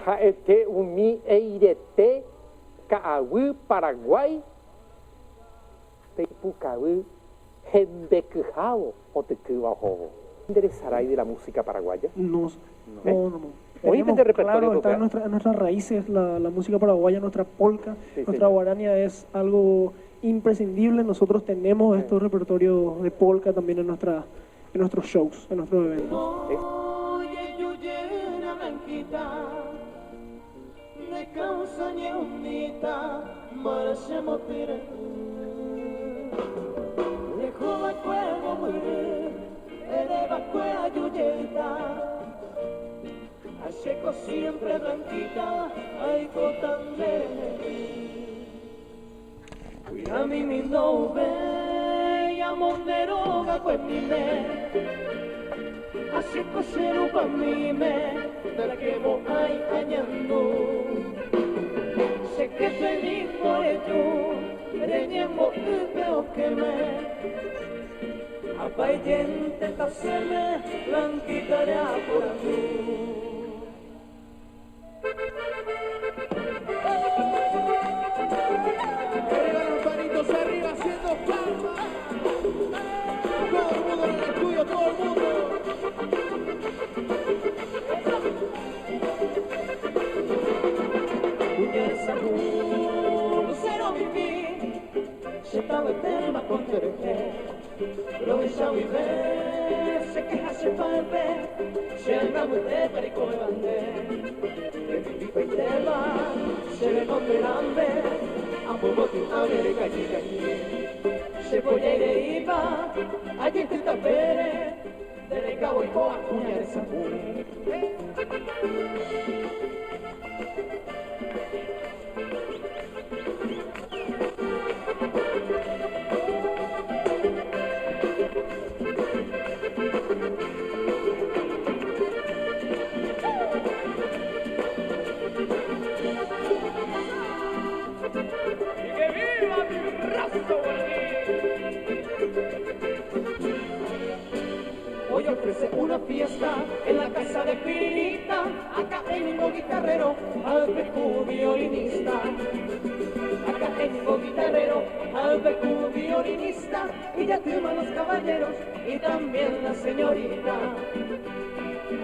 Jaete umi eirete ka'aguy Paraguay teipukaguy hembekyhávo otykýva ohóvo. ¿Interesará de la música paraguaya? No. Oíste de repertorio claro, está en nuestras raíces la música paraguaya, nuestra polca, Sí, nuestra señor. guarania es algo imprescindible. Nosotros tenemos estos repertorios de polca también en nuestros shows, en nuestros eventos. Oye, yuyera blanquita, de causa ñeunita, marcha motera. Dejo la cueva mujer, eleva cueva yuyeta. Acheco siempre blanquita, ay también. Cuida mi nove, y a monderoga cuemime. Acheco serupa mime, de la que vos hay cañando. Sé que feliz por ello, reñemo veo que me. Apayente taseme, blanquita de apurando. Arriba los palitos, arriba haciendo palmas. Todo el mundo en el estudio, todo el mundo. Puñeza, lucero viví, se estaba eterna con tereje. Lo esa vive, se queja, se palpe, se anda muy de perico de bande. Se le compre hambre, a poco tu hambre calle. Se voy a ir de IVA, allí te tapere, de cabo y coa, cuña de sapure. Hoy ofrece una fiesta en la casa de Pirita, acá hay ningún guitarrero, Albecu violinista. Acá hay ningún guitarrero, Albecu violinista, y ya firman los caballeros y también la señorita.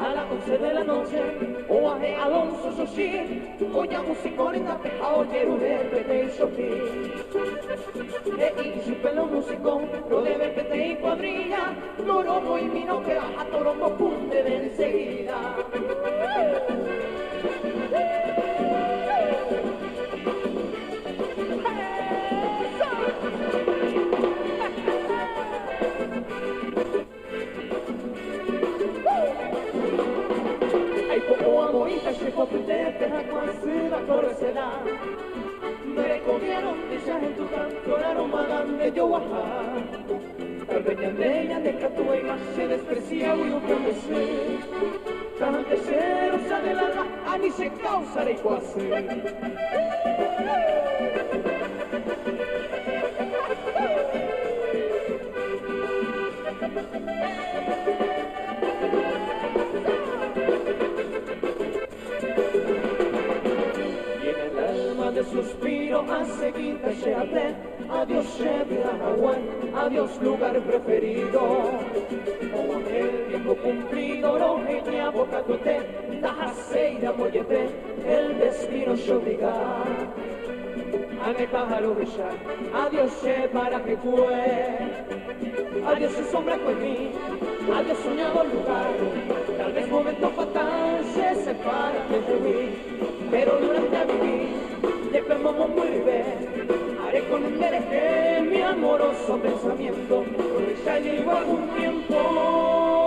A las 11 de la noche, Oaje Alonso Soshi, Oya musicorita, oye Urepete y Sofi. Y su pelo músico, lo de Bepete y cuadrilla, Lorobo y Mino que a Torombo punte de enseguida. Moita se compite a quase da correceda. Me recogieron ellas en tu canto, la aroma de Yowaha. Tal beña de Catuay más se desprecia y un cabece. Tan deserosa de la ani se causa de cuase. De suspiro a seguir Teshate, adiós Shevia Hawái, adiós lugar preferido. Como el tiempo cumplido, lo genia bocatote, tajaseira mollete, el destino se obliga. Ane pájaro brillar, adiós She para que fue, adiós su sombra con mí, adiós soñado lugar, tal vez momento fatal se separa de mí, pero durante a vivir. De como mueve, haré con el derecho mi amoroso pensamiento, porque ya llegó algún tiempo.